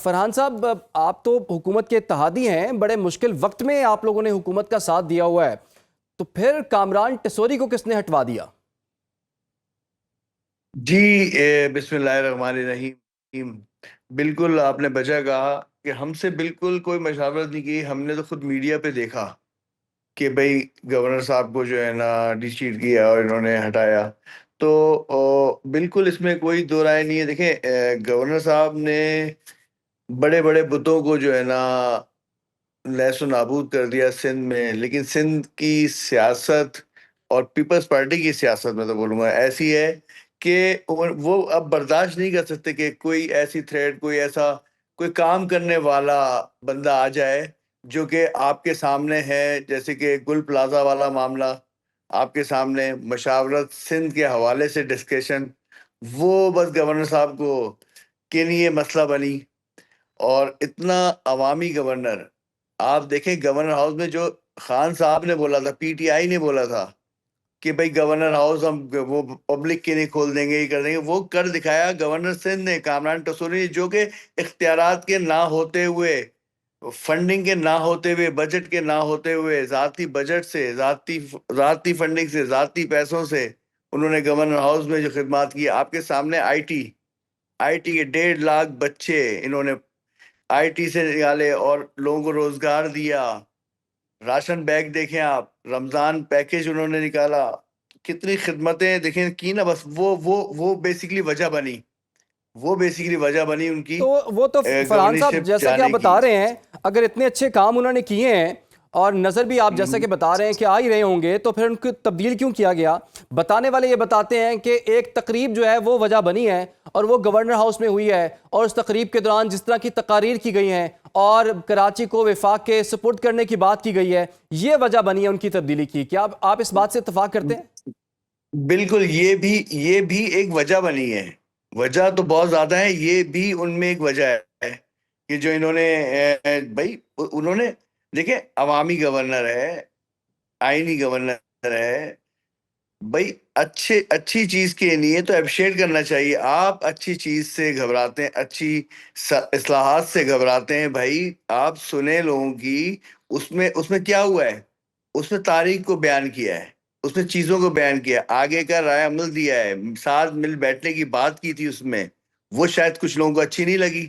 فرحان صاحب، آپ تو حکومت کے اتحادی ہیں، بڑے مشکل وقت میں آپ لوگوں نے حکومت کا ساتھ دیا ہوا ہے، تو پھر کامران ٹیسوری کو کس نے ہٹوا دیا؟ جی بسم اللہ الرحمن الرحیم. بالکل آپ نے بجا کہا کہ ہم سے بالکل کوئی مشاورت نہیں کی. ہم نے تو خود میڈیا پہ دیکھا کہ بھئی گورنر صاحب کو جو ہے نا ڈسچیٹ کیا اور انہوں نے ہٹایا. تو بالکل اس میں کوئی دو رائے نہیں ہے. دیکھیں گورنر صاحب نے بڑے بڑے بتوں کو جو ہے نا لہس و نابود کر دیا سندھ میں، لیکن سندھ کی سیاست اور پیپلز پارٹی کی سیاست میں تو بولوں گا ایسی ہے کہ وہ اب برداشت نہیں کر سکتے کہ کوئی ایسی تھریٹ، کوئی کام کرنے والا بندہ آ جائے جو کہ آپ کے سامنے ہے. جیسے کہ گل پلازا والا معاملہ آپ کے سامنے، مشاورت سندھ کے حوالے سے ڈسکشن، وہ بس گورنر صاحب کو کے لیے مسئلہ بنی. اور اتنا عوامی گورنر، آپ دیکھیں گورنر ہاؤس میں جو خان صاحب نے بولا تھا، پی ٹی آئی نے بولا تھا کہ بھئی گورنر ہاؤس ہم وہ پبلک کے نہیں کھول دیں گے، یہ کر دیں گے، وہ کر دکھایا گورنر سندھ نے، کامران ٹیسوری نے، جو کہ اختیارات کے نہ ہوتے ہوئے، فنڈنگ کے نہ ہوتے ہوئے، بجٹ کے نہ ہوتے ہوئے، ذاتی بجٹ سے، ذاتی فنڈنگ سے، ذاتی پیسوں سے انہوں نے گورنر ہاؤس میں جو خدمات کی. آپ کے سامنے آئی ٹی کے 1.5 لاکھ بچے انہوں نے آئی ٹی سے نکالے اور لوگوں کو روزگار دیا. راشن بیگ دیکھیں آپ، رمضان پیکیج انہوں نے نکالا، کتنی خدمتیں دیکھیں کی نا. بس وہ بیسیکلی وجہ بنی ان کی تو وہ تو فرحان صاحب گورنرشپ جیسا کہ آپ جانے کی. بتا رہے ہیں، اگر اتنے اچھے کام انہوں نے کیے ہیں اور نظر بھی آپ جیسا کہ بتا رہے ہیں کہ آ ہی رہے ہوں گے، تو پھر ان کو تبدیل کیوں کیا گیا؟ بتانے والے یہ بتاتے ہیں کہ ایک تقریب جو ہے وہ وجہ بنی ہے اور وہ گورنر ہاؤس میں ہوئی ہے، اور اس تقریب کے دوران جس طرح کی تقاریر کی گئی ہیں اور کراچی کو وفاق کے سپرد کرنے کی بات کی گئی ہے، یہ وجہ بنی ہے ان کی تبدیلی کی. کیا آپ اس بات سے اتفاق کرتے ہیں؟ بالکل، یہ بھی ایک وجہ بنی ہے. وجہ تو بہت زیادہ ہے، یہ بھی ان میں ایک وجہ ہے کہ جو انہوں نے دیکھیں عوامی گورنر ہے، آئینی گورنر ہے. بھائی اچھی چیز کے لیے تو اپریشیٹ کرنا چاہیے. آپ اچھی چیز سے گھبراتے ہیں، اچھی اصلاحات سے گھبراتے ہیں. بھائی آپ سنیں لوگوں کی، اس میں کیا ہوا ہے، اس میں تاریخ کو بیان کیا ہے، اس نے چیزوں کو بیان کیا، آگے کا رائے عمل دیا ہے، ساتھ مل بیٹھنے کی بات کی تھی اس میں. وہ شاید کچھ لوگوں کو اچھی نہیں لگی،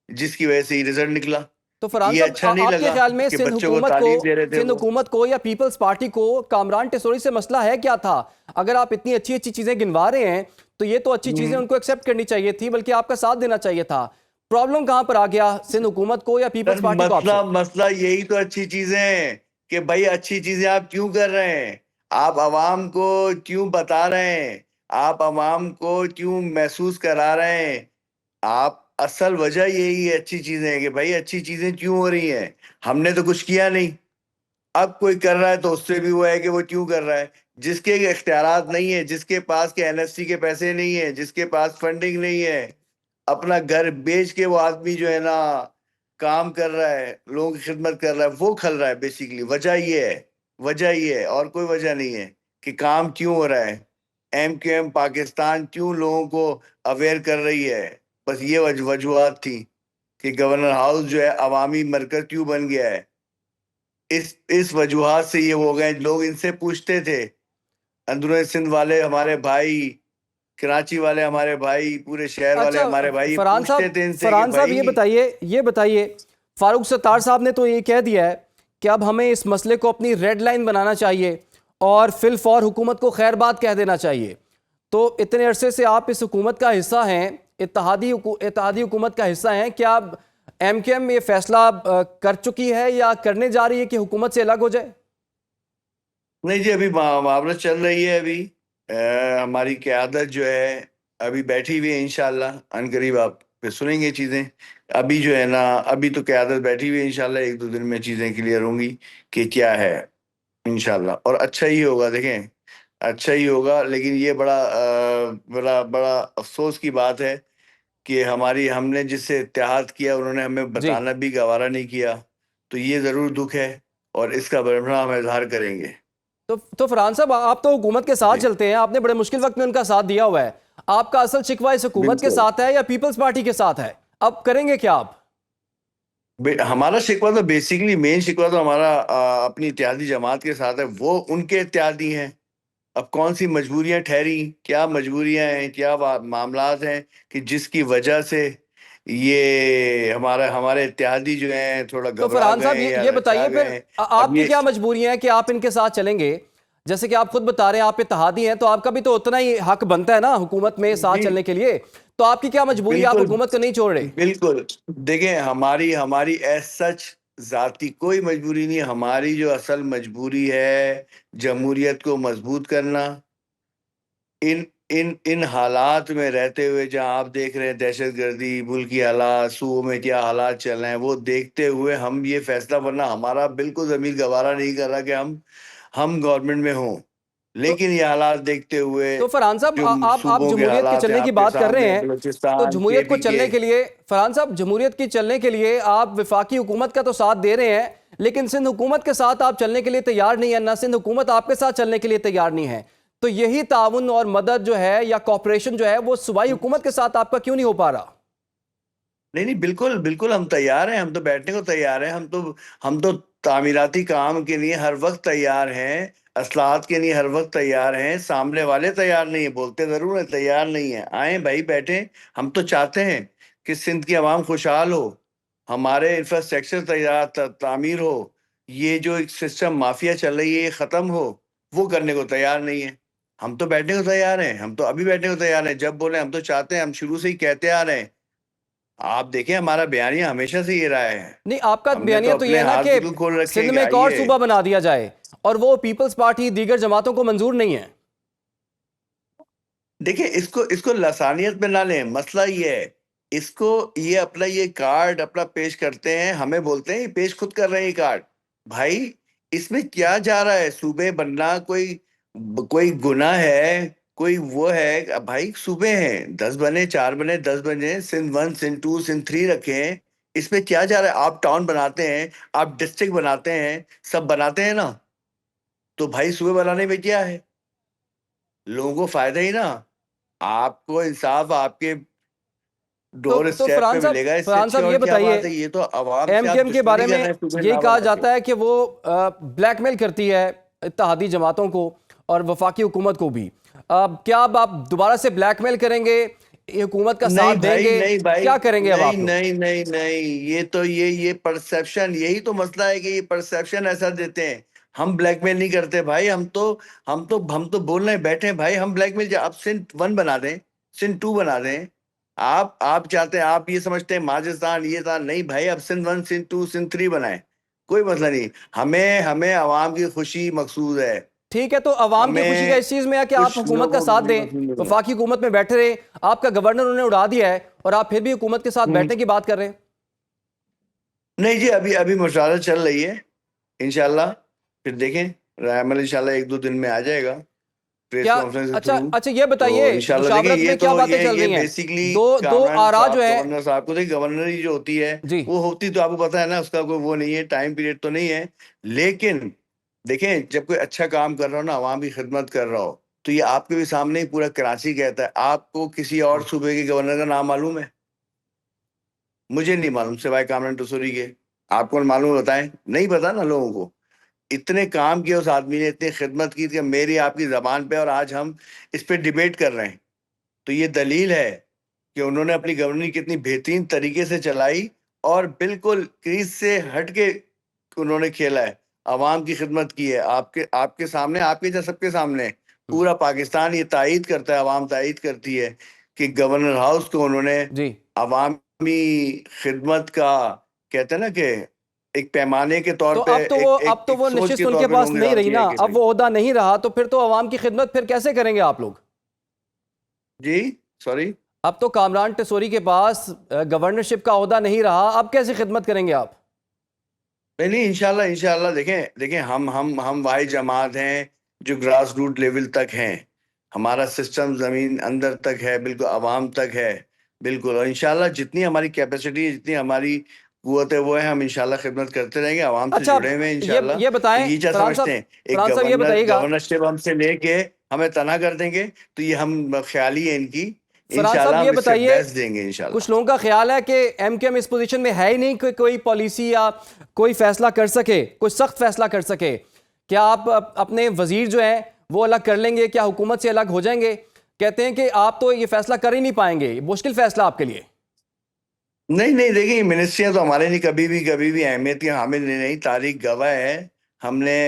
جس کی وجہ سے یہ رزلٹ نکلا. تو فرحان یہ اچھا صاحب، نہیں آپ کے لگا خیال میں کہ بچوں کو تعلیم دے رہے تھے سندھ وہ. حکومت کو یا پیپلز پارٹی کو کامران ٹیسوری سے مسئلہ ہے کیا تھا؟ اگر آپ اتنی اچھی چیزیں گنوا رہے ہیں تو یہ تو اچھی چیزیں ان کو ایکسیپٹ کرنی چاہیے تھی، بلکہ آپ کا ساتھ دینا چاہیے تھا. پرابلم کہاں پر آ گیا؟ سندھ حکومت کو یا پیپلز پارٹی کو آپ سے؟ مسئلہ یہی تو اچھی چیزیں ہیں کہ بھائی اچھی چیزیں آپ کیوں کر رہے ہیں، آپ عوام کو کیوں بتا رہے ہیں، آپ عوام کو کیوں محسوس کرا رہے ہیں. آپ اصل وجہ یہی ہے اچھی چیزیں کہ بھائی اچھی چیزیں کیوں ہو رہی ہیں. ہم نے تو کچھ کیا نہیں، اب کوئی کر رہا ہے تو اس سے بھی وہ ہے کہ وہ کیوں کر رہا ہے. جس کے اختیارات نہیں ہے، جس کے پاس کے NFC کے پیسے نہیں ہیں، جس کے پاس فنڈنگ نہیں ہے، اپنا گھر بیچ کے وہ آدمی جو ہے نا کام کر رہا ہے، لوگوں کی خدمت کر رہا ہے، وہ کھل رہا ہے. بیسیکلی وجہ یہ ہے اور کوئی وجہ نہیں ہے کہ کام کیوں ہو رہا ہے. MQM پاکستان کیوں لوگوں کو اویئر کر رہی ہے. بس یہ وجوہات تھی کہ گورنر ہاؤس جو ہے عوامی مرکز کیوں بن گیا ہے. اس وجوہات سے یہ ہو گئے. لوگ ان سے پوچھتے تھے، اندرون سندھ والے ہمارے بھائی، کراچی والے ہمارے بھائی، پورے شہر والے اچھا ہمارے بھائی فرحان پوچھتے تھے ان سے کہ صاحب بھائی. یہ بتائیے فاروق ستار صاحب نے تو یہ کہہ دیا ہے کہ اب ہمیں اس مسئلے کو اپنی ریڈ لائن بنانا چاہیے اور فی الفور حکومت کو خیر بات کہہ دینا چاہیے. تو اتنے عرصے سے آپ اس حکومت کا حصہ ہیں، اتحادی حکومت کا حصہ ہیں، کیا MQM یہ فیصلہ کر چکی ہے یا کرنے جا رہی ہے کہ حکومت سے الگ ہو جائے؟ نہیں جی، ابھی معاملت چل رہی ہے. ابھی ہماری قیادت جو ہے ابھی بیٹھی ہوئی ہے. انشاءاللہ عنقریب آپ پہ سنیں گے چیزیں. ابھی جو ہے نا، ابھی تو قیادت بیٹھی ہوئی ہے. انشاءاللہ 1-2 دن میں چیزیں کلیئر ہوں گی کہ کیا ہے انشاءاللہ. اور اچھا ہی ہوگا، دیکھیں اچھا ہی ہوگا. لیکن یہ بڑا افسوس کی بات ہے کہ ہم نے جس سے اتحاد کیا انہوں نے ہمیں جی، بتانا بھی گوارا نہیں کیا. تو یہ ضرور دکھ ہے اور اس کا برہنہ ہم اظہار کریں گے. تو فرحان صاحب، آپ تو حکومت کے ساتھ جی چلتے ہیں، آپ نے بڑے مشکل وقت میں ان کا ساتھ دیا ہوا ہے. آپ کا اصل شکوہ اس حکومت کے بالکل. ساتھ ہے یا پیپلز پارٹی کے ساتھ ہے؟ اب کریں گے کیا آپ؟ ہمارا شکوہ تو بیسیکلی مین شکوہ تو ہمارا اپنی اتحادی جماعت کے ساتھ ہے، وہ ان کے اتحادی ہیں۔ اب کون سی مجبوریاں ٹھہری، کیا مجبوریاں ہیں، کیا معاملات ہیں کہ جس کی وجہ سے یہ ہمارے اتحادی جو ہیں تھوڑا تو گھبرا فرحان صاحب گئے یا یہ لچا بتائیے پھر گئے۔ اب آپ کی یہ کیا مجبوری ہے کہ آپ ان کے ساتھ چلیں گے؟ جیسے کہ آپ خود بتا رہے ہیں آپ اتحادی ہیں، تو آپ کا بھی تو اتنا ہی حق بنتا ہے نا حکومت میں ساتھ جی چلنے کے لیے، تو آپ کی کیا مجبوری ہے؟ آپ بالکل حکومت کو نہیں چھوڑ رہے؟ بالکل، دیکھیں ہماری ایز سچ ذاتی کوئی مجبوری نہیں ہے۔ ہماری جو اصل مجبوری ہے جمہوریت کو مضبوط کرنا، ان حالات میں رہتے ہوئے جہاں آپ دیکھ رہے ہیں دہشت گردی، ملکی حالات، صوبوں میں کیا حالات چل رہے ہیں، وہ دیکھتے ہوئے ہم یہ فیصلہ، ورنہ ہمارا بالکل ضمیر گوارا نہیں کر رہا کہ ہم گورنمنٹ میں ہوں، تو لیکن یہ حالات دیکھتے ہوئے تو فرحان صاحب جو آپ صوبوں کے جمہوریت کے حالات ہیں چلنے کی آپ کے بات کر رہے سامنے، ہیں، تو بلوچستان، کے جمہوریت کو پی کے۔ چلنے کے لیے فرحان صاحب جمہوریت کی چلنے کے لیے آپ وفاقی حکومت کا تو ساتھ دے رہے ہیں، لیکن سندھ حکومت کے ساتھ آپ چلنے کے لیے تیار نہیں ہیں، نہ سندھ حکومت آپ کے ساتھ چلنے کے لیے تیار نہیں ہے، تو یہی تعاون اور مدد جو ہے یا کوپریشن جو ہے وہ صوبائی حکومت کے ساتھ آپ کا کیوں نہیں ہو پا رہا؟ نہیں نہیں، بالکل بالکل ہم تیار ہیں، ہم تو بیٹھنے کو تیار ہیں، ہم تو تعمیراتی کام کے لیے ہر وقت تیار ہیں، اصلاحات کے لیے ہر وقت تیار ہیں۔ سامنے والے تیار نہیں ہیں، بولتے ضرور ہیں تیار نہیں ہیں، آئیں بھائی بیٹھیں۔ ہم تو چاہتے ہیں کہ سندھ کی عوام خوشحال ہو، ہمارے انفراسٹرکچر تعمیر ہو، یہ جو ایک سسٹم مافیا چل رہی ہے یہ ختم ہو، وہ کرنے کو تیار نہیں ہے۔ ہم تو بیٹھنے کو تیار ہیں، ہم تو ابھی بیٹھنے کو تیار ہیں، جب بولیں ہم تو چاہتے ہیں، ہم شروع سے ہی کہتے آ رہے ہیں۔ آپ دیکھیں ہمارا بیانیہ ہمیشہ سے یہ رہا ہے، نہیں، آپ کا ہم نے بیانیہ تو تو یہ اپنے ہے نا ہاتھ کہ بالکل کھول رکھے ہیں سندھ کہ میں ایک اور آئیے۔ صوبہ بنا دیا جائے، اور وہ پیپلز پارٹی دیگر جماعتوں کو منظور نہیں ہے۔ دیکھیں اس کو لسانیت میں نہ لیں، مسئلہ یہ ہے، اس کو یہ اپنا یہ کارڈ اپنا پیش کرتے ہیں، ہمیں بولتے ہیں یہ پیش خود کر رہے ہیں یہ کارڈ۔ بھائی اس میں کیا جا رہا ہے؟ صوبے بننا کوئی گناہ ہے؟ کوئی وہ ہے؟ بھائی صوبے ہیں، 10 بنے، 4 بنے، 10 بنے، سندھ 1، سندھ 2، سندھ 3 رکھیں، اس میں کیا جا رہا ہے؟ آپ ٹاؤن بناتے ہیں، آپ ڈسٹرکٹ بناتے ہیں، سب بناتے ہیں نا، تو بھائی صوبے بنانے میں کیا ہے؟ لوگوں کو فائدہ ہی نا، آپ کو انصاف آپ کے ڈور تو اسٹیپ پہ فرحان ملے گا، اس سے اچھی صاحب اور یہ کیا بتائیے، بات ہے؟ یہ تو عوام ایم سے کیو آپ ایم کے بارے دشمنی کر میں رہے ہیں صوبے یہی نہ کہا بنا کے۔ جاتا ہے کہ وہ بلیک میل کرتی ہے اتحادی جماعتوں کو اور وفاقی حکومت کو بھی۔ کیا اب آپ دوبارہ سے بلیک میل کریں گے، حکومت کا نہیں ساتھ دیں بھائی، گے، نہیں بھائی، کیا کریں گے اب نہیں آپ لوگ؟ نہیں نہیں نہیں، یہ تو یہ پرسیپشن، یہی تو مسئلہ ہے کہ یہ پرسیپشن ایسا دیتے ہیں۔ ہم بلیک میل نہیں کرتے بھائی، ہم تو بول رہے ہیں بیٹھے ہیں بھائی، ہم بلیک میل آپ سندھ 1 بنا دیں، سندھ 2 بنا دیں۔ آپ چاہتے ہیں، آپ یہ سمجھتے ہیں ماجستان یہ تھا، نہیں بھائی، اب سندھ 1، سندھ 2، سندھ 3 بنائیں، کوئی مسئلہ نہیں۔ ہمیں عوام کی خوشی مقصود ہے، ٹھیک ہے، تو عوام کی خوشی کا ہمیں اس چیز میں ہے کہ آپ کچھ حکومت کا لوگوں ساتھ کی دیں، مقصود نہیں وفاقی حکومت میں بیٹھے رہیں، آپ کا گورنر انہوں نے اڑا دیا ہے اور آپ پھر بھی حکومت کے ساتھ ہے۔ بیٹھنے کی بات کر رہے ہیں۔ نہیں جی، ابھی مشاورت چل رہی ہے، انشاءاللہ پھر دیکھیں رائے عمل انشاءاللہ 1-2 دن میں آ جائے گا پریس کیا کانفرنس کے اچھا تھرو۔ اچھا یہ تو بتائیے انشاءاللہ دیکھیں، مشاورت یہ میں کیا تو باتیں چل یہ رہی ہیں؟ بیسیکلی دو کامران آرا جو صاحب، ہیں، گورنر صاحب کو دیکھ، گورنری جو ہوتی ہے جی وہ ہوتی تو آپ کو پتہ ہے نا، اس کا کوئی وہ نہیں ہے، ٹائم پیریڈ تو نہیں ہے، لیکن دیکھیں جب کوئی اچھا کام کر رہا ہو نا، عوام کی خدمت کر رہا ہو، تو یہ آپ کے بھی سامنے ہی پورا کراچی کہتا ہے۔ آپ کو کسی اور صوبے کے گورنر کا نام معلوم ہے؟ مجھے نہیں معلوم، سوائے کامران ٹسوری کے۔ آپ کو معلوم بتائیں، نہیں پتا نا لوگوں کو۔ اتنے کام کیے اس آدمی نے، اتنی خدمت کی کہ میری آپ کی زبان پہ، اور آج ہم اس پہ ڈیبیٹ کر رہے ہیں، تو یہ دلیل ہے کہ انہوں نے اپنی گورننگ کتنی بہترین طریقے سے چلائی، اور بالکل کریز سے ہٹ کے انہوں نے کھیلا ہے، عوام کی خدمت کی ہے۔ آپ کے سامنے، آپ کے جیسا سب کے سامنے پورا پاکستان یہ تائید کرتا ہے، عوام تائید کرتی ہے کہ گورنر ہاؤس کو انہوں نے جی عوامی خدمت کا، کہتے ہیں نا کہ ایک پیمانے کے طور تو پہ، اب تو ایک وہ سوچ نشست کے ان طور کے پہ پاس لوگوں کے نہیں ساتھ رہی کیا نا، ہے کہ اب بھائی وہ عہدہ نہیں رہا، تو پھر تو عوام کی خدمت پھر کیسے کریں گے آپ لوگ؟ جی سوری، اب تو کامران ٹسوری کے پاس گورنرشپ کا عہدہ نہیں رہا، اب کیسے خدمت کریں گے آپ؟ نہیں انشاءاللہ دیکھیں ہم واحد جماعت ہیں جو گراس روٹ لیول تک ہیں، ہمارا سسٹم زمین اندر تک ہے، بالکل عوام تک ہے، بالکل، اور انشاءاللہ جتنی ہماری کیپیسٹی ہے، جتنی ہماری قوت ہے، وہ ہے، ہم انشاءاللہ خدمت کرتے رہیں گے، عوام سے اچھا جڑے ہوئے ہیں انشاءاللہ۔ یہ تو بتائیں یہ کیا سمجھتے ہیں، ایک یہ بتائیے گا، گورنرشپ ہم سے لے کے ہمیں تنہا کر دیں گے؟ تو یہ ہم خیالی ہے ان کی فراز صاحب انشاءاللہ یہ ہم اس سے بتائیے، بیسٹ دیں گے انشاءاللہ. کچھ لوگوں کا خیال ہے کہ ایم کیو ایم اس پوزیشن میں ہے ہی نہیں کہ کوئی پالیسی یا کوئی فیصلہ کر سکے، کوئی سخت فیصلہ کر سکے. کیا آپ اپنے وزیر جو ہیں وہ الگ کر لیں گے؟ کیا حکومت سے الگ ہو جائیں گے؟ کہتے ہیں کہ آپ تو یہ فیصلہ کر ہی نہیں پائیں گے، مشکل فیصلہ آپ کے لیے. نہیں نہیں، دیکھیں منسٹریاں تو ہمارے لیے کبھی بھی اہمیت کی حامل نہیں. تاریخ گواہ ہے، ہم نے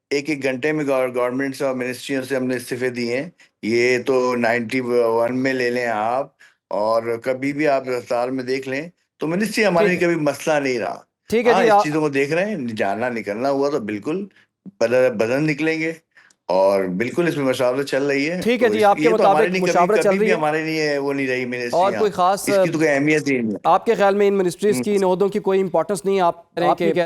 ایک گھنٹے میں گورنمنٹ سے اور منسٹریوں سے ہم نے استعفے دیے ہیں. یہ تو 91 میں لے لیں آپ، اور کبھی بھی آپ رفتار میں دیکھ لیں تو منسٹری ہمارے لیے کبھی مسئلہ نہیں رہا. ٹھیک ہے ہاں جی، اس چیزوں کو دیکھ رہے ہیں، جانا نکلنا ہوا تو بالکل بدن نکلیں گے، اور بالکل اس میں مشاورت چل رہی ہے. ٹھیک تو ہے جی، آپ کے یہ تو ہمارے مطابق لیے مشاورت چل کبھی رہی بھی ہے. ہمارے لیے وہ نہیں رہی اور منسٹریاں، کوئی خاص اس کی تو کوئی اہمیت ہی نہیں ہے. آپ کے خیال میں ان منسٹریز کی، ان عہدوں کی کوئی امپورٹنس نہیں ہے؟ آپ کہہ رہے ہیں کہ